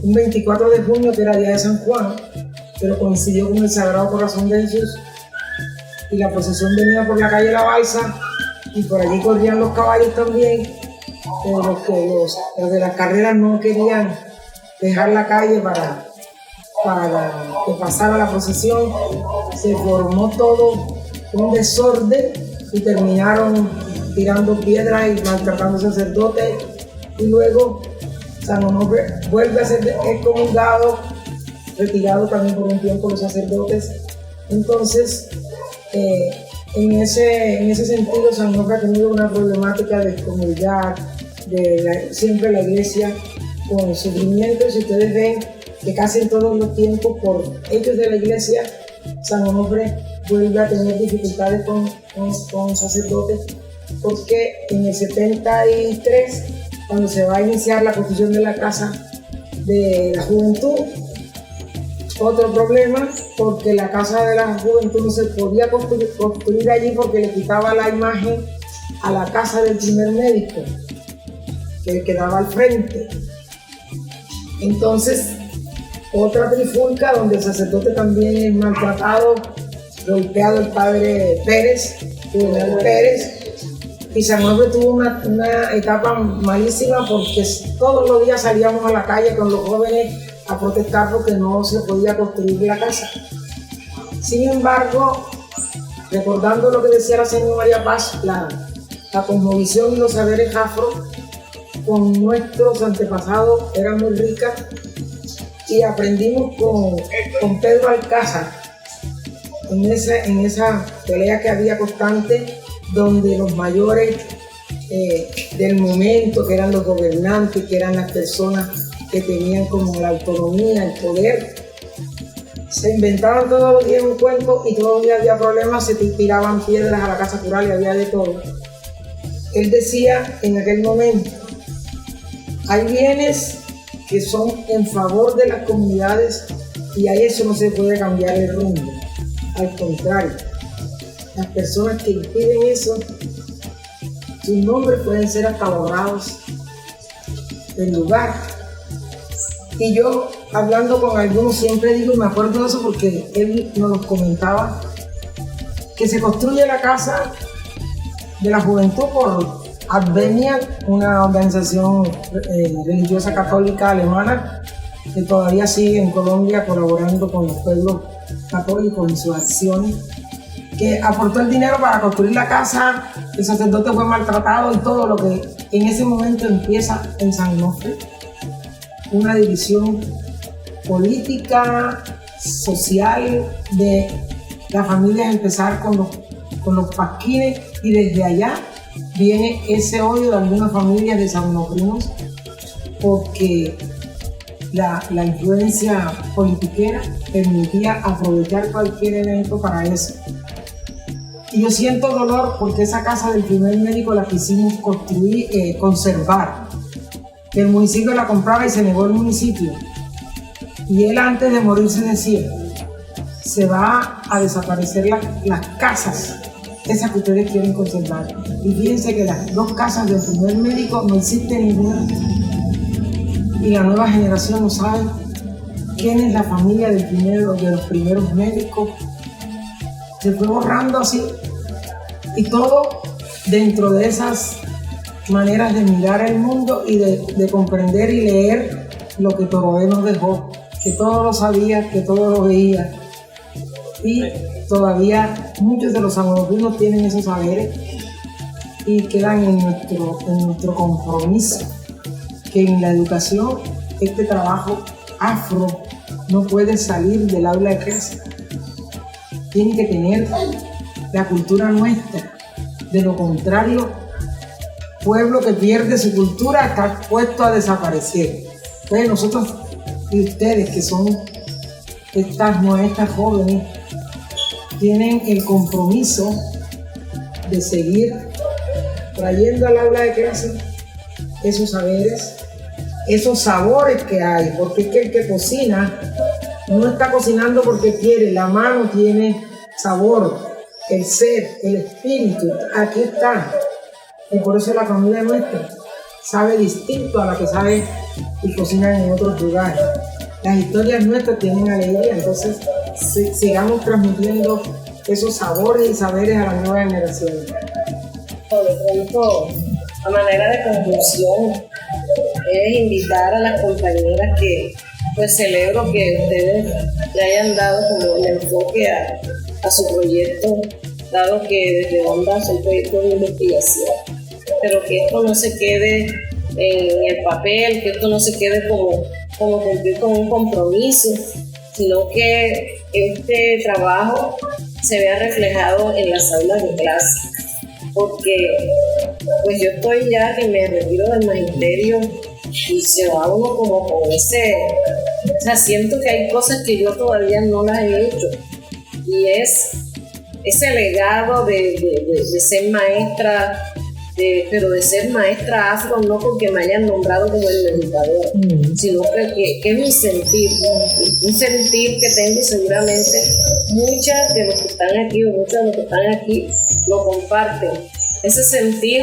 Speaker 3: 24 de junio, que era día de San Juan, pero coincidió con el Sagrado Corazón de Jesús, y la procesión venía por la calle La Balsa, y por allí corrían los caballos también, pero los de las carreras no querían dejar la calle para que pasara la procesión. Se formó todo un desorden y terminaron tirando piedras y maltratando sacerdotes, y luego San Onofre vuelve a ser excomulgado, retirado también por un tiempo los sacerdotes. Entonces, en ese sentido, San Onofre ha tenido una problemática de excomulgar, siempre la iglesia con sufrimiento. Si ustedes ven que casi en todos los tiempos, por hechos de la iglesia, San Onofre vuelve a tener dificultades con sacerdotes, porque en el 73, cuando se va a iniciar la construcción de la Casa de la Juventud, otro problema, porque la Casa de la Juventud no se podía construir allí porque le quitaba la imagen a la casa del primer médico, que quedaba al frente. Entonces, otra trifulca donde el sacerdote también es maltratado, golpeado el padre Pérez, Juvenal Pérez, y San Onofre tuvo una etapa malísima porque todos los días salíamos a la calle con los jóvenes a protestar porque no se podía construir la casa. Sin embargo, recordando lo que decía la señora María Paz, la cosmovisión y los saberes afro con nuestros antepasados era muy rica, y aprendimos con Pedro Alcázar en esa pelea que había constante, donde los mayores del momento, que eran los gobernantes, que eran las personas que tenían como la autonomía, el poder, se inventaban todos los días un cuento, y todos los días había problemas, se tiraban piedras a la casa cural y había de todo. Él decía en aquel momento: hay bienes que son en favor de las comunidades y a eso no se puede cambiar el rumbo. Al contrario, las personas que impiden eso, sus nombres pueden ser hasta borrados del lugar. Y yo, hablando con algunos, siempre digo, y me acuerdo de eso porque él nos lo comentaba, que se construye la Casa de la Juventud por Advenia, una organización religiosa católica alemana que todavía sigue en Colombia colaborando con los pueblos católicos en sus acciones, que aportó el dinero para construir la casa. El sacerdote fue maltratado y todo lo que en ese momento empieza en San Onofre, una división política, social, de las familias, empezar con los pasquines, y desde allá viene ese odio de algunas familias de sanonofrinos porque la influencia politiquera permitía aprovechar cualquier evento para eso. Y yo siento dolor porque esa casa del primer médico la quisimos conservar. El municipio la compraba y se negó el municipio. Y él antes de morirse decía, se va a desaparecer las casas, esas que ustedes quieren conservar. Y fíjense que las 2 casas del primer médico no existe ninguna. Y la nueva generación no sabe quién es la familia de los primeros médicos. Se fue borrando así. Y todo dentro de esas maneras de mirar el mundo y de comprender y leer lo que Toroé nos dejó, que todo lo sabía, que todo lo veía. Y todavía muchos de los sangonopinos tienen esos saberes y quedan en nuestro compromiso, que en la educación este trabajo afro no puede salir del aula de clase. Tiene que tener la cultura nuestra. De lo contrario, pueblo que pierde su cultura está puesto a desaparecer. Entonces nosotros y ustedes que son estas maestras jóvenes tienen el compromiso de seguir trayendo al aula de clase esos saberes, esos sabores que hay, porque es que el que cocina no está cocinando porque quiere, la mano tiene sabor, el ser, el espíritu, aquí está. Y por eso la familia nuestra sabe distinto a la que sabe y cocina en otros lugares. Las historias nuestras tienen alegría, entonces sigamos transmitiendo esos sabores y saberes a la nueva generación.
Speaker 5: De pronto, a manera de conclusión, es invitar a las compañeras que pues celebro que ustedes le hayan dado como el enfoque a su proyecto, dado que desde Onda es un proyecto de investigación, pero que esto no se quede en el papel, que esto no se quede como cumplir con un compromiso, sino que este trabajo se vea reflejado en las aulas de clase, porque pues yo estoy ya que me retiro del magisterio y se va uno como con ese, o sea, siento que hay cosas que yo todavía no las he hecho, y es ese legado de ser maestra, pero de ser maestra afro, no porque me hayan nombrado como el educador, sino que es mi sentir, un sentir que tengo, y seguramente muchas de los que están aquí o muchos de los que están aquí lo comparten. Ese sentir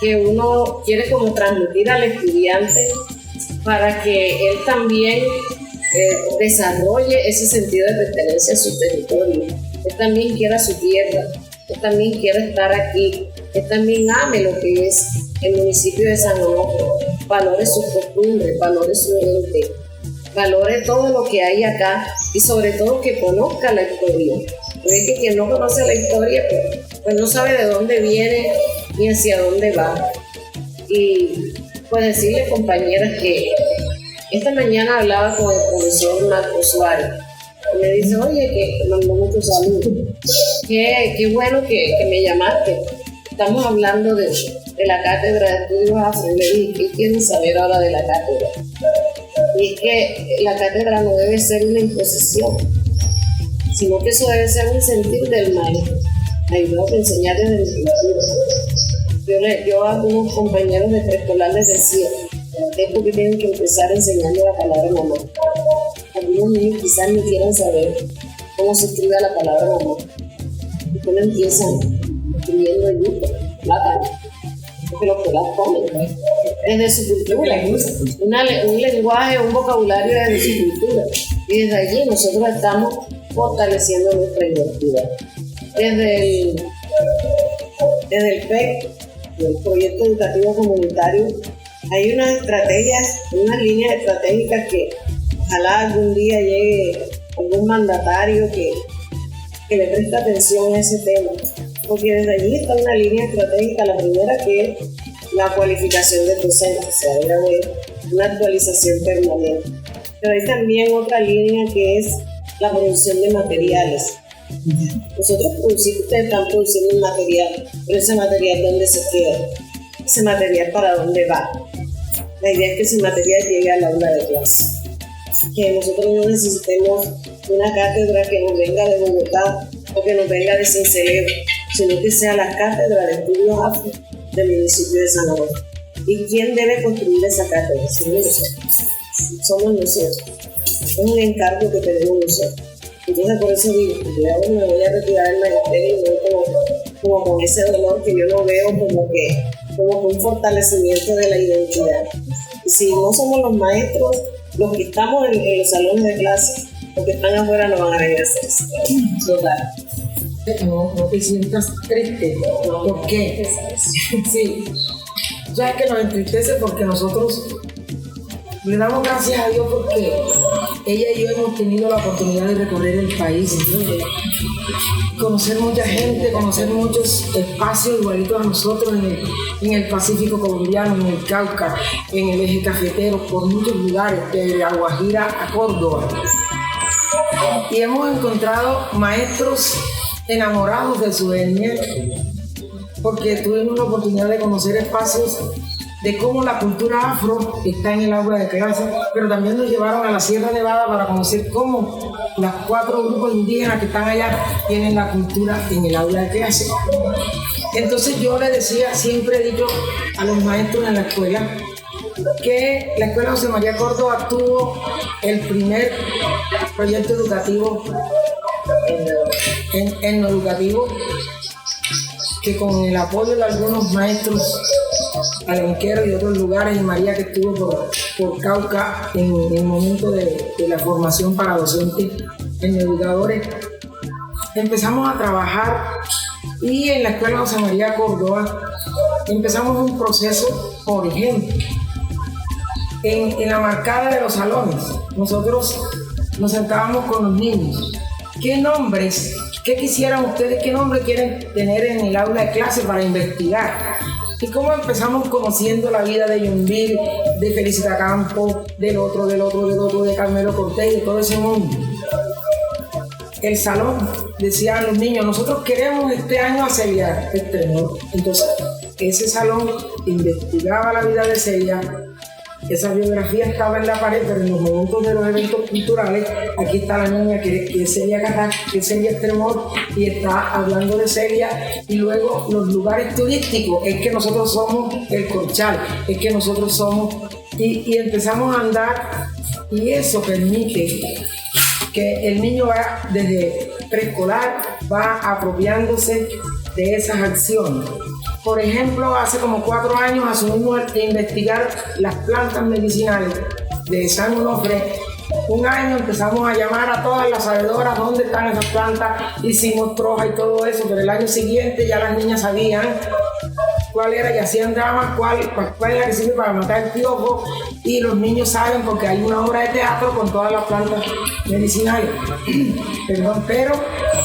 Speaker 5: que uno quiere como transmitir al estudiante para que él también desarrolle ese sentido de pertenencia a su territorio. Él también quiera su tierra, él también quiera estar aquí, él también ame lo que es el municipio de San Onofre, valore sus costumbres, valore su gente, valore todo lo que hay acá y sobre todo que conozca la historia. Porque que quien no conoce la historia pues no sabe de dónde viene ni hacia dónde va. Y pues decirles, compañeras, que esta mañana hablaba con el profesor Marco Suárez y me dice, oye, que te mandó muchos saludos, qué bueno que me llamaste, estamos hablando de la cátedra de estudios afro. Y le dije, ¿qué quieren saber ahora de la cátedra? Y es que la cátedra no debe ser una imposición, sino que eso debe ser un sentir del maestro, ayudar a enseñar desde el futuro. Yo a algunos compañeros de preescolar les decía, es porque tienen que empezar enseñando la palabra mamá. Algunos niños quizás ni quieran saber cómo se escribe la palabra mamá. Y cómo empiezan escribiendo yuca, plátano, porque los pelas comen, desde su cultura, un lenguaje, un vocabulario desde su cultura. Y desde allí nosotros estamos fortaleciendo nuestra identidad. Desde el PEC, el Proyecto Educativo Comunitario, hay unas estrategias, unas líneas estratégicas que ojalá algún día llegue algún mandatario que le preste atención a ese tema, porque desde allí está una línea estratégica, la primera, que es la cualificación de docentes, o sea, debe haber una actualización permanente. Pero hay también otra línea que es la producción de materiales. Nosotros producimos, ustedes están produciendo un material, pero ese material, ¿dónde se queda? Ese material, ¿para dónde va? La idea es que ese material llegue al aula de clase. Que nosotros no necesitemos una cátedra que nos venga de Bogotá o que nos venga de Sincelejo, sino que sea la cátedra de estudios afro del municipio de San Juan. ¿Y quién debe construir esa cátedra? Somos nosotros. Es un encargo que tenemos nosotros. Entonces por eso digo, yo me voy a retirar del magisterio y voy como con ese dolor que yo lo veo como un fortalecimiento de la identidad. Y si no somos los maestros, los que estamos en los salones de clase, los que están afuera no van a regresar.
Speaker 3: Total. No te sientas triste. ¿Por qué? Sí. Ya es que nos entristece porque nosotros le damos gracias a Dios porque ella y yo hemos tenido la oportunidad de recorrer el país, conocer mucha gente, conocer muchos espacios igualitos a nosotros en el Pacífico colombiano, en el Cauca, en el eje cafetero, por muchos lugares, de La Guajira a Córdoba. Y hemos encontrado maestros enamorados de su etnia, porque tuvimos la oportunidad de conocer espacios de cómo la cultura afro está en el aula de clase, pero también nos llevaron a la Sierra Nevada para conocer cómo los 4 grupos indígenas que están allá tienen la cultura en el aula de clase. Entonces yo le decía, siempre he dicho a los maestros en la escuela, que la Escuela José María Córdoba tuvo el primer proyecto educativo educativo que con el apoyo de algunos maestros Alenquero y otros lugares, y María que estuvo por Cauca en el momento de la formación para docentes en educadores, empezamos a trabajar y en la Escuela José María Córdoba empezamos un proceso, por ejemplo, en la marcada de los salones. Nosotros nos sentábamos con los niños. ¿Qué nombres, qué quisieran ustedes, qué nombre quieren tener en el aula de clase para investigar? Y cómo empezamos conociendo la vida de Yonville, de Felicita Campos, del otro, de Carmelo Cortés y de todo ese mundo. El salón, decían los niños, nosotros queremos este año a Celia Extremor. Entonces, ese salón investigaba la vida de Celia. Esa biografía estaba en la pared, pero en los momentos de los eventos culturales, aquí está la niña que es Celia Carrá, que es Celia Extremor, y está hablando de Celia. Y luego los lugares turísticos, es que nosotros somos el Corchal, es que nosotros somos, y empezamos a andar, y eso permite que el niño va desde preescolar, va apropiándose de esas acciones. Por ejemplo, hace como 4 años asumimos investigar las plantas medicinales de San Onofre. Un año empezamos a llamar a todas las sabedoras dónde están esas plantas, hicimos troja y todo eso, pero el año siguiente ya las niñas sabían cuál era y hacían dramas, cuál es la que sirve para matar el piojo, y los niños saben porque hay una obra de teatro con todas las plantas medicinales. Pero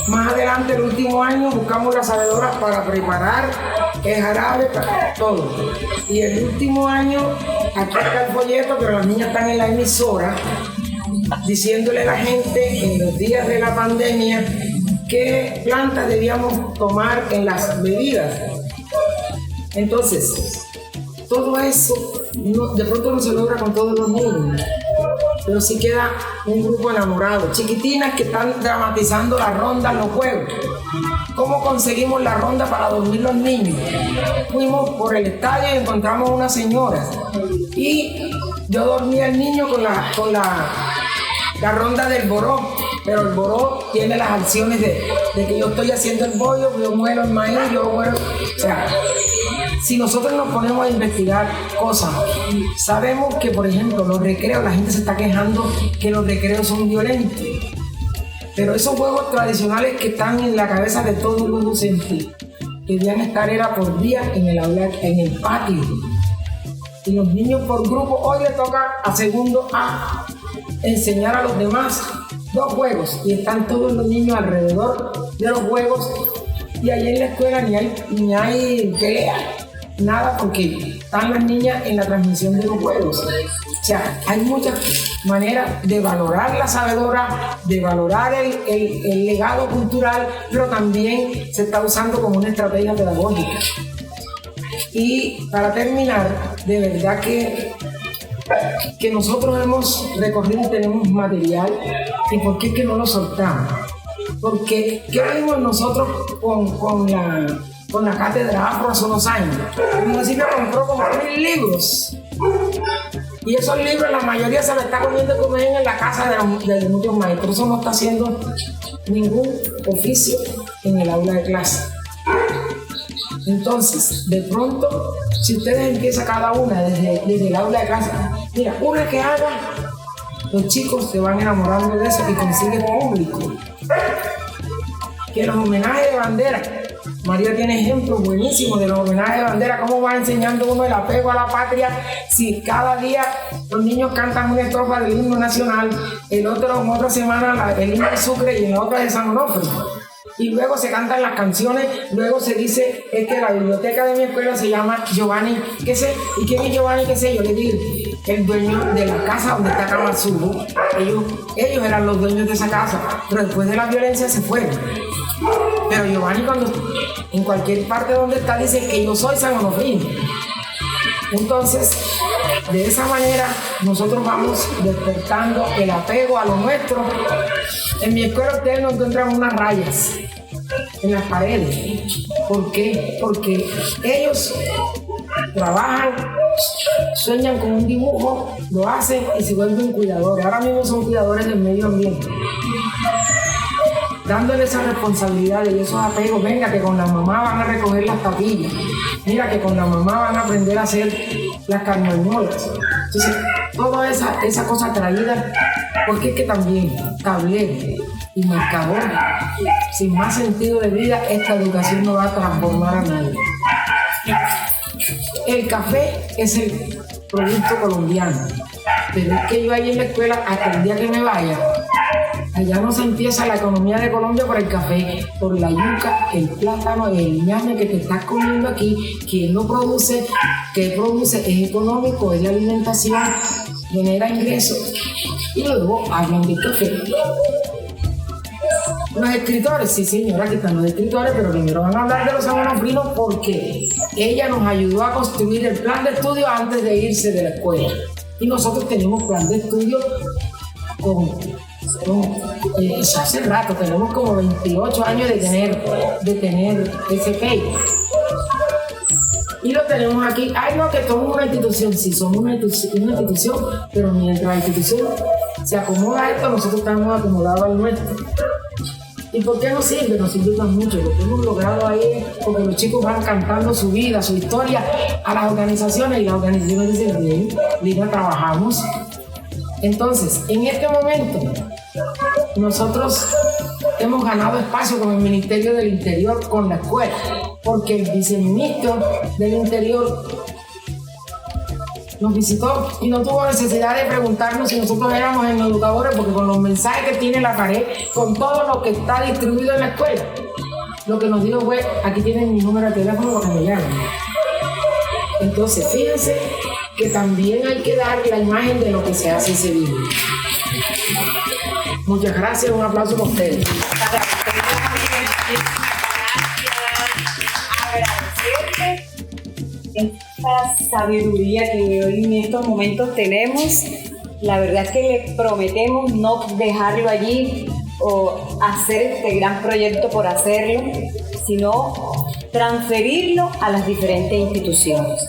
Speaker 3: más adelante, el último año, buscamos las sabedoras para preparar el jarabe, para todo. Y el último año, aquí está el folleto, pero las niñas están en la emisora diciéndole a la gente en los días de la pandemia qué plantas debíamos tomar en las bebidas. Entonces, todo eso de pronto no se logra con todos los niños, pero sí queda un grupo enamorado, chiquitinas que están dramatizando la ronda, los juegos. ¿Cómo conseguimos la ronda para dormir los niños? Fuimos por el estadio y encontramos una señora y yo dormí al niño con la ronda del boró, pero el boró tiene las acciones de que yo estoy haciendo el bollo, yo muero el maíz, yo muero, o sea, si nosotros nos ponemos a investigar cosas, sabemos que, por ejemplo, los recreos, la gente se está quejando que los recreos son violentos, pero esos juegos tradicionales que están en la cabeza de todo el mundo debían estar era por día en el aula, en el patio, y los niños por grupo. Hoy le toca a segundo A enseñar a los demás 2 juegos y están todos los niños alrededor de los juegos, y ahí en la escuela ni hay pelea, nada, porque están las niñas en la transmisión de los juegos. O sea, hay muchas maneras de valorar la sabedora, de valorar el legado cultural, pero también se está usando como una estrategia pedagógica. Y para terminar, de verdad que que nosotros hemos recorrido y tenemos material, y por qué es que no lo soltamos. Porque, ¿qué vimos nosotros con la cátedra Afro hace unos años? El municipio compró como 1000 libros. Y esos libros, la mayoría se los está comiendo en la casa de muchos maestros. Eso no está haciendo ningún oficio en el aula de clase. Entonces, de pronto, si ustedes empiezan cada una desde el aula de clase, mira, una que haga, los chicos se van enamorando de eso y consiguen público. Que los homenajes de bandera, María tiene ejemplos buenísimos de los homenajes de bandera, cómo va enseñando uno el apego a la patria, si cada día los niños cantan una estrofa del himno nacional, en otra semana el himno de Sucre y en la otra de San Onofre. Y luego se cantan las canciones, luego se dice, es que la biblioteca de mi escuela se llama Giovanni, ¿qué sé? ¿Y quién es Giovanni, qué sé? Yo le digo, el dueño de la casa donde está Kamatsubo. Ellos eran los dueños de esa casa, pero después de la violencia se fueron. Pero Giovanni, cuando en cualquier parte donde está, dice que yo soy San Onofrino. Entonces, de esa manera, nosotros vamos despertando el apego a lo nuestro. En mi escuela ustedes no encuentran unas rayas en las paredes. ¿Por qué? Porque ellos trabajan, sueñan con un dibujo, lo hacen y se vuelven cuidadores. Ahora mismo son cuidadores del medio ambiente. Dándole esa responsabilidad y esos apegos. Venga, que con la mamá van a recoger las tapillas. Mira, que con la mamá van a aprender a hacer las carmañolas. Entonces, toda esa cosa traída, porque es que también tablero y marcador, sin más sentido de vida, esta educación no va a transformar a nadie. El café es el producto colombiano, pero es que yo ahí en la escuela, hasta el día que me vaya, allá no se empieza la economía de Colombia por el café, por la yuca, el plátano, el ñame que te estás comiendo aquí. ¿Quién lo produce? ¿Qué produce? Es económico, es de alimentación, genera ingresos. Y luego hablan del café. Los escritores, sí señora, aquí están los escritores, pero primero van a hablar de los sanonofrinos porque ella nos ayudó a construir el plan de estudio antes de irse de la escuela. Y nosotros tenemos plan de estudio hace rato, tenemos como 28 años de tener ese paper. Y lo tenemos aquí. Ay, no, que somos una institución. Sí, somos una institución, pero mientras la institución se acomoda a esto, nosotros estamos acomodados al nuestro. ¿Y por qué nos sirve? Nos sirve tan mucho. Lo que hemos logrado ahí es porque los chicos van cantando su vida, su historia a las organizaciones y las organizaciones dicen, bien, trabajamos. Entonces, en este momento, nosotros hemos ganado espacio con el Ministerio del Interior, con la escuela, porque el viceministro del Interior nos visitó y no tuvo necesidad de preguntarnos si nosotros éramos educadores, porque con los mensajes que tiene la pared, con todo lo que está distribuido en la escuela, lo que nos dijo fue, aquí tienen mi número de teléfono para que me llamen. Entonces, fíjense que también hay que dar la imagen de lo que se hace ese video. Muchas gracias, un aplauso para ustedes.
Speaker 2: Esta sabiduría que hoy en estos momentos tenemos, la verdad es que le prometemos no dejarlo allí o hacer este gran proyecto por hacerlo, sino transferirlo a las diferentes instituciones.